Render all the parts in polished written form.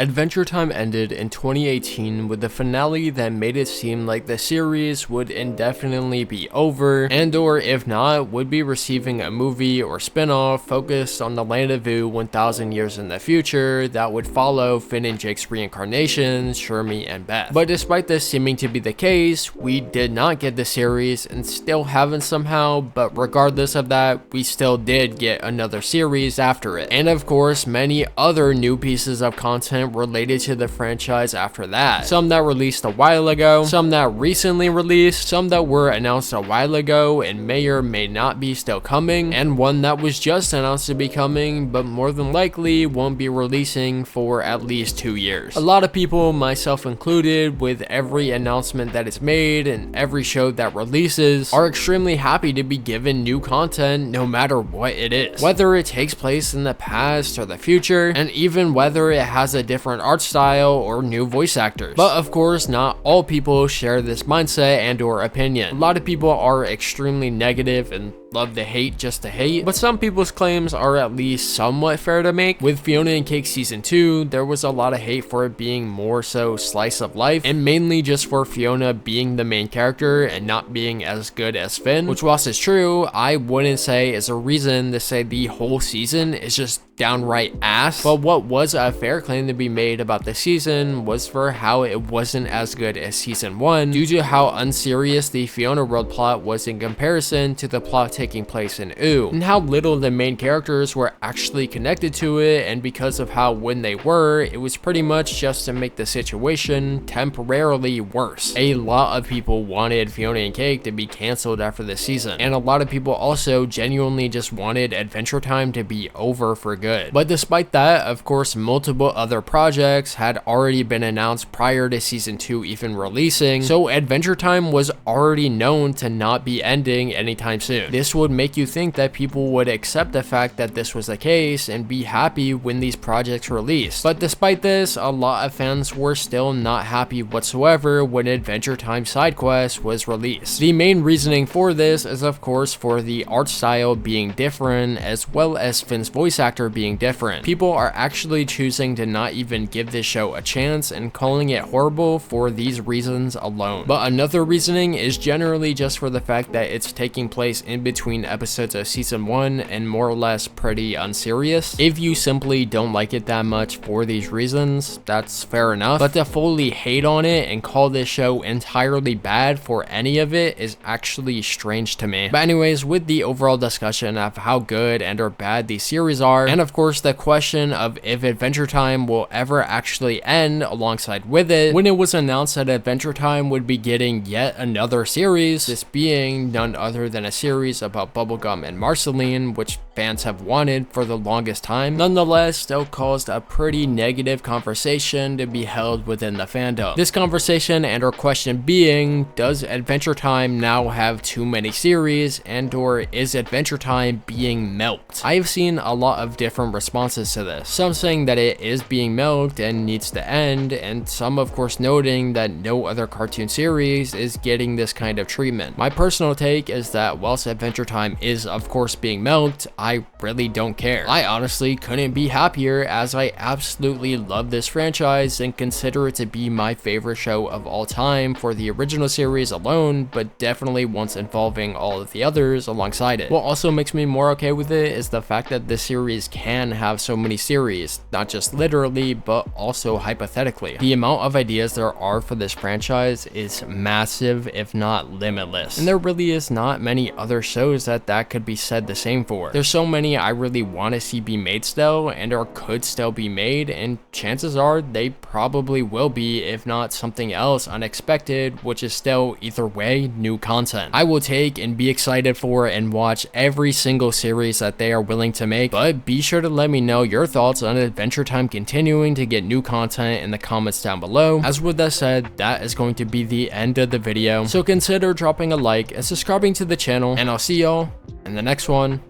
Adventure Time ended in 2018 with the finale that made it seem like the series would indefinitely be over, and or if not, would be receiving a movie or spin-off focused on the Land of Vu 1000 years in the future that would follow Finn and Jake's reincarnations, Shermie and Beth. But despite this seeming to be the case, we did not get the series and still haven't somehow, but regardless of that, we still did get another series after it. And of course, many other new pieces of content related to the franchise after that. Some that released a while ago, some that recently released, some that were announced a while ago and may or may not be still coming, and one that was just announced to be coming but more than likely won't be releasing for at least 2 years. A lot of people, myself included, with every announcement that is made and every show that releases, are extremely happy to be given new content no matter what it is. Whether it takes place in the past or the future, and even whether it has a different art style or new voice actors. But of course, not all people share this mindset and or opinion. A lot of people are extremely negative and love to hate just to hate, but some people's claims are at least somewhat fair to make. With Fiona and Cake Season 2, there was a lot of hate for it being more so slice of life, and mainly just for Fiona being the main character and not being as good as Finn, which whilst it's true, I wouldn't say is a reason to say the whole season is just downright ass. But what was a fair claim to be made about the season was for how it wasn't as good as Season 1 due to how unserious the Fiona World plot was in comparison to the plot taking place in Ooo, and how little the main characters were actually connected to it, and because of how when they were, it was pretty much just to make the situation temporarily worse. A lot of people wanted Fiona and Cake to be cancelled after this season, and a lot of people also genuinely just wanted Adventure Time to be over for good. But despite that, of course, multiple other projects had already been announced prior to Season 2 even releasing, so Adventure Time was already known to not be ending anytime soon. This would make you think that people would accept the fact that this was the case and be happy when these projects released. But despite this, a lot of fans were still not happy whatsoever when Adventure Time Side Quest was released. The main reasoning for this is of course for the art style being different, as well as Finn's voice actor being different. People are actually choosing to not even give this show a chance and calling it horrible for these reasons alone. But another reasoning is generally just for the fact that it's taking place in between episodes of Season 1 and more or less pretty unserious. If you simply don't like it that much for these reasons, that's fair enough, but to fully hate on it and call this show entirely bad for any of it is actually strange to me. But anyways, with the overall discussion of how good and or bad these series are, and of course the question of if Adventure Time will ever actually end alongside with it, when it was announced that Adventure Time would be getting yet another series, this being none other than a series about Bubblegum and Marceline, which fans have wanted for the longest time, nonetheless still caused a pretty negative conversation to be held within the fandom. This conversation and or question being, does Adventure Time now have too many series, and or is Adventure Time being milked? I have seen a lot of different responses to this, some saying that it is being milked and needs to end, and some of course noting that no other cartoon series is getting this kind of treatment. My personal take is that whilst Adventure Time is of course being milked, I really don't care. I honestly couldn't be happier, as I absolutely love this franchise and consider it to be my favorite show of all time for the original series alone, but definitely once involving all of the others alongside it. What also makes me more okay with it is the fact that this series can have so many series, not just literally but also hypothetically. The amount of ideas there are for this franchise is massive, if not limitless, and there really is not many other shows that could be said the same for. There's so many I really want to see be made still, and or could still be made, and chances are they probably will be, if not something else unexpected, which is still either way new content I will take and be excited for and watch every single series that they are willing to make. But be sure to let me know your thoughts on Adventure Time continuing to get new content in the comments down below. As with that said, that is going to be the end of the video, so consider dropping a like and subscribing to the channel, and I'll see y'all in the next one,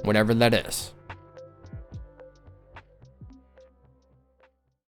whatever that is.